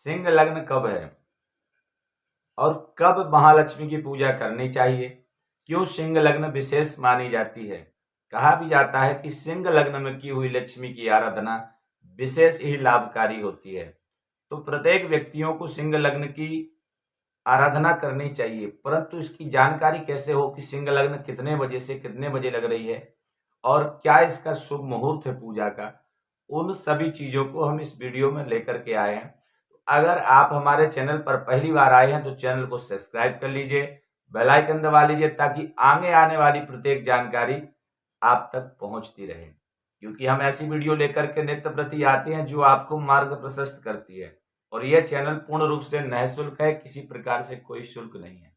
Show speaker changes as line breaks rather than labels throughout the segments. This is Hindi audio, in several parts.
सिंह लग्न कब है और कब महालक्ष्मी की पूजा करनी चाहिए, क्यों सिंह लग्न विशेष मानी जाती है। कहा भी जाता है कि सिंह लग्न में की हुई लक्ष्मी की आराधना विशेष ही लाभकारी होती है। तो प्रत्येक व्यक्तियों को सिंह लग्न की आराधना करनी चाहिए, परंतु इसकी जानकारी कैसे हो कि सिंह लग्न कितने बजे से कितने बजे लग रही है और क्या इसका शुभ मुहूर्त है पूजा का, उन सभी चीजों को हम इस वीडियो में लेकर के आए हैं। अगर आप हमारे चैनल पर पहली बार आए हैं तो चैनल को सब्सक्राइब कर लीजिए, बेल आइकन दबा लीजिए ताकि आगे आने वाली प्रत्येक जानकारी आप तक पहुंचती रहे, क्योंकि हम ऐसी वीडियो लेकर के नित्य प्रति आते हैं जो आपको मार्ग प्रशस्त करती है। और यह चैनल पूर्ण रूप से निःशुल्क है, किसी प्रकार से कोई शुल्क नहीं है।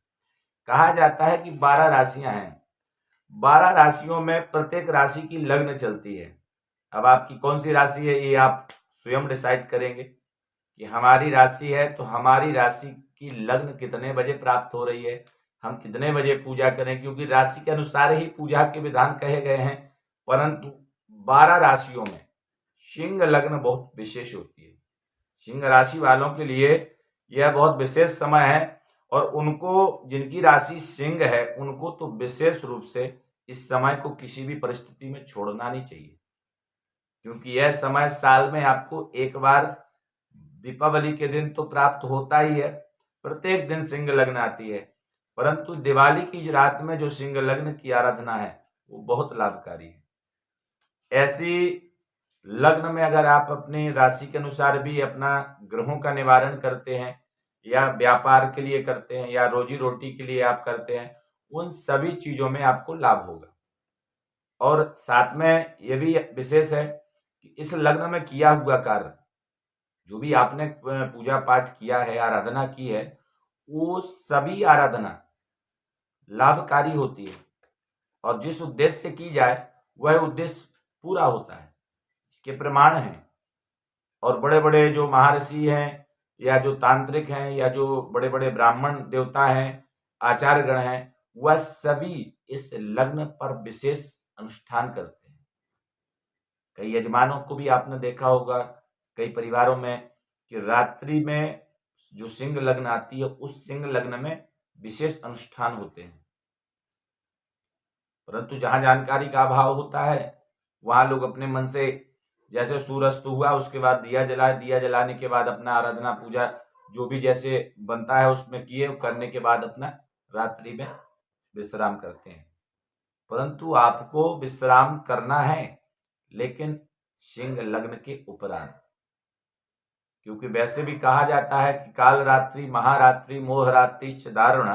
कहा जाता है कि 12 राशियां हैं, 12 राशियों में प्रत्येक राशि की लग्न चलती है। अब आपकी कौन सी राशि है ये आप स्वयं डिसाइड करेंगे कि हमारी राशि है तो हमारी राशि की लग्न कितने बजे प्राप्त हो रही है, हम कितने बजे पूजा करें, क्योंकि राशि के अनुसार ही पूजा के विधान कहे गए हैं। परंतु 12 राशियों में सिंह लग्न बहुत विशेष होती है। सिंह राशि वालों के लिए यह बहुत विशेष समय है और उनको, जिनकी राशि सिंह है, उनको तो विशेष रूप से इस समय को किसी भी परिस्थिति में छोड़ना नहीं चाहिए, क्योंकि यह समय साल में आपको एक बार दीपावली के दिन तो प्राप्त होता ही है, प्रत्येक दिन सिंह लग्न आती है, परंतु दिवाली की रात में जो सिंह लग्न की आराधना है वो बहुत लाभकारी है। ऐसी लग्न में अगर आप अपनी राशि के अनुसार भी अपना ग्रहों का निवारण करते हैं या व्यापार के लिए करते हैं या रोजी रोटी के लिए आप करते हैं, उन सभी चीजों में आपको लाभ होगा। और साथ में यह भी विशेष है कि इस लग्न में किया हुआ कार्य, जो भी आपने पूजा पाठ किया है, आराधना की है, वो सभी आराधना लाभकारी होती है और जिस उद्देश्य से की जाए वह उद्देश्य पूरा होता है। इसके प्रमाण हैं। और बड़े बड़े जो महर्षि हैं या जो तांत्रिक हैं या जो बड़े बड़े ब्राह्मण देवता हैं, आचार्यगण हैं, वह सभी इस लग्न पर विशेष अनुष्ठान करते हैं। कई यजमानों को भी आपने देखा होगा कई परिवारों में कि रात्रि में जो सिंह लग्न आती है उस सिंह लग्न में विशेष अनुष्ठान होते हैं, परंतु जहां जानकारी का अभाव होता है वहां लोग अपने मन से, जैसे सूर्यास्त हुआ उसके बाद दिया जलाए, दिया जलाने के बाद अपना आराधना पूजा जो भी जैसे बनता है उसमें किए, करने के बाद अपना रात्रि में विश्राम करते हैं। परंतु आपको विश्राम करना है लेकिन सिंह लग्न के उपरांत, क्योंकि वैसे भी कहा जाता है कि काल रात्रि, महारात्रि, मोह रात्रि, दारुण,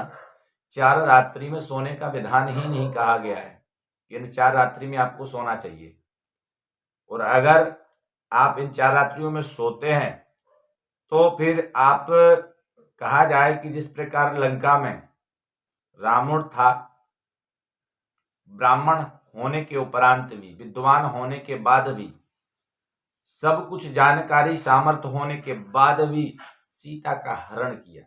4 रात्रि में सोने का विधान ही नहीं कहा गया है। इन 4 रात्रि में आपको सोना चाहिए। और अगर आप इन 4 रात्रियों में सोते हैं तो फिर आप, कहा जाए कि जिस प्रकार लंका में रावण था, ब्राह्मण होने के उपरांत भी, विद्वान होने के बाद भी, सब कुछ जानकारी सामर्थ्य होने के बाद भी सीता का हरण किया।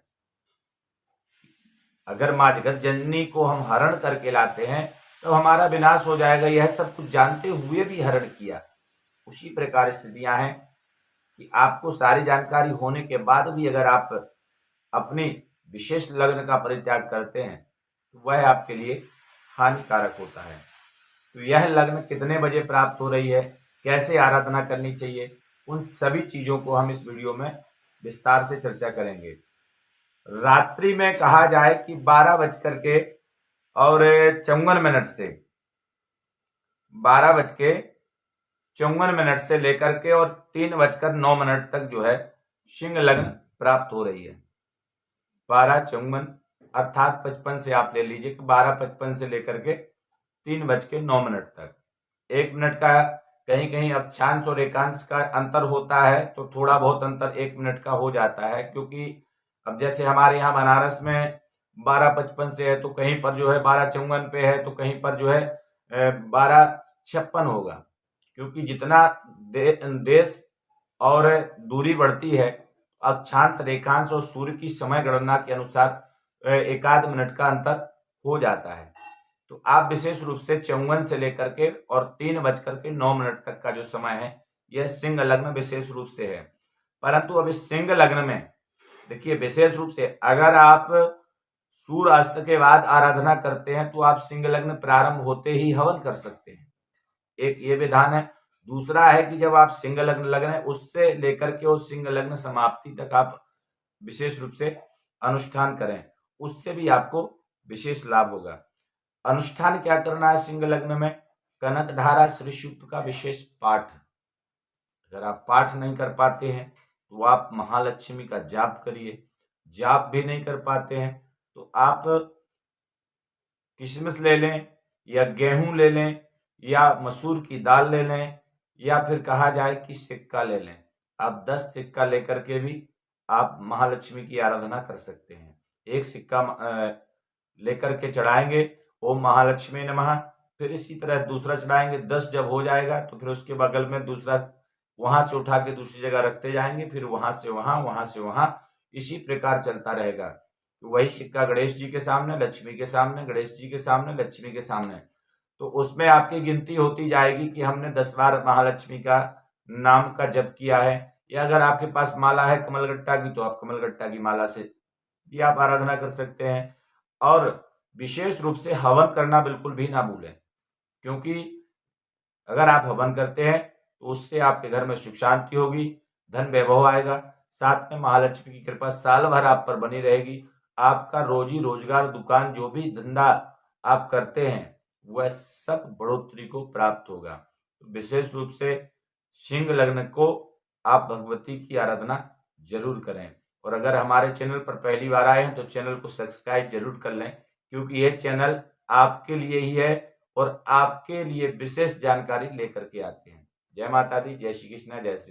अगर माँ जगत जननी को हम हरण करके लाते हैं तो हमारा विनाश हो जाएगा, यह सब कुछ जानते हुए भी हरण किया। उसी प्रकार स्थितियां हैं कि आपको सारी जानकारी होने के बाद भी अगर आप अपनी विशेष लग्न का परित्याग करते हैं तो वह आपके लिए हानिकारक होता है। तो यह लग्न कितने बजे प्राप्त हो रही है, कैसे आराधना करनी चाहिए, उन सभी चीजों को हम इस वीडियो में विस्तार से चर्चा करेंगे। रात्रि में कहा जाए कि 12:54 से 12:54 से लेकर के और 3:09 तक जो है सिंह लग्न प्राप्त हो रही है। 12:54 अर्थात 55 से आप ले लीजिए कि 12:55 से लेकर के 3:09 तक 1 मिनट का कहीं कहीं अक्षांश और एकांश का अंतर होता है, तो थोड़ा बहुत अंतर 1 मिनट का हो जाता है, क्योंकि अब जैसे हमारे यहाँ बनारस में 12:55 से है तो कहीं पर जो है 12:54 पे है, तो कहीं पर जो है 12:56 होगा, क्योंकि जितना देश और दूरी बढ़ती है अक्षांश, रेखांश और सूर्य की समय गणना के अनुसार 1 मिनट का अंतर हो जाता है। तो आप विशेष रूप से 54 से लेकर के और 3:09 तक का जो समय है यह सिंह लग्न विशेष रूप से है। परंतु अब इस सिंह लग्न में देखिए विशेष रूप से अगर आप सूर्य अस्त के बाद आराधना करते हैं तो आप सिंह लग्न प्रारंभ होते ही हवन कर सकते हैं, एक ये विधान है। दूसरा है कि जब आप सिंह लग्न लग रहे हैं उससे लेकर के उस सिंह लग्न समाप्ति तक आप विशेष रूप से अनुष्ठान करें, उससे भी आपको विशेष लाभ होगा। अनुष्ठान क्या करना है सिंह लग्न में? कनकधारा श्री सूक्त का विशेष पाठ। अगर आप पाठ नहीं कर पाते हैं तो आप महालक्ष्मी का जाप करिए। जाप भी नहीं कर पाते हैं तो आप किशमिश ले लें या गेहूं ले लें या मसूर की दाल ले लें या फिर कहा जाए कि सिक्का ले लें। आप 10 सिक्का लेकर के भी आप महालक्ष्मी की आराधना कर सकते हैं। एक सिक्का लेकर के चढ़ाएंगे ओम महालक्ष्मी नमः, फिर इसी तरह दूसरा चढ़ाएंगे। 10 जब हो जाएगा तो फिर उसके बगल में दूसरा वहां से उठा के दूसरी जगह रखते जाएंगे, फिर वहां से वहां, इसी प्रकार चलता रहेगा। तो वही सिक्का गणेश जी के सामने, लक्ष्मी के सामने, गणेश जी के सामने, लक्ष्मी के सामने, तो उसमें आपकी गिनती होती जाएगी कि हमने 10 बार महालक्ष्मी का नाम का जप किया है। या अगर आपके पास माला है कमलगट्टा की तो आप कमलगट्टा की माला से भी आप आराधना कर सकते हैं। और विशेष रूप से हवन करना बिल्कुल भी ना भूलें, क्योंकि अगर आप हवन करते हैं तो उससे आपके घर में सुख शांति होगी, धन वैभव आएगा, साथ में महालक्ष्मी की कृपा साल भर आप पर बनी रहेगी। आपका रोजी रोजगार, दुकान, जो भी धंधा आप करते हैं वह सब बढ़ोतरी को प्राप्त होगा। तो विशेष रूप से सिंह लग्न को आप भगवती की आराधना जरूर करें। और अगर हमारे चैनल पर पहली बार आए हैं तो चैनल को सब्सक्राइब जरूर कर लें, क्योंकि यह चैनल आपके लिए ही है और आपके लिए विशेष जानकारी लेकर के आते हैं। जय माता दी, जय श्री कृष्ण, जय श्री।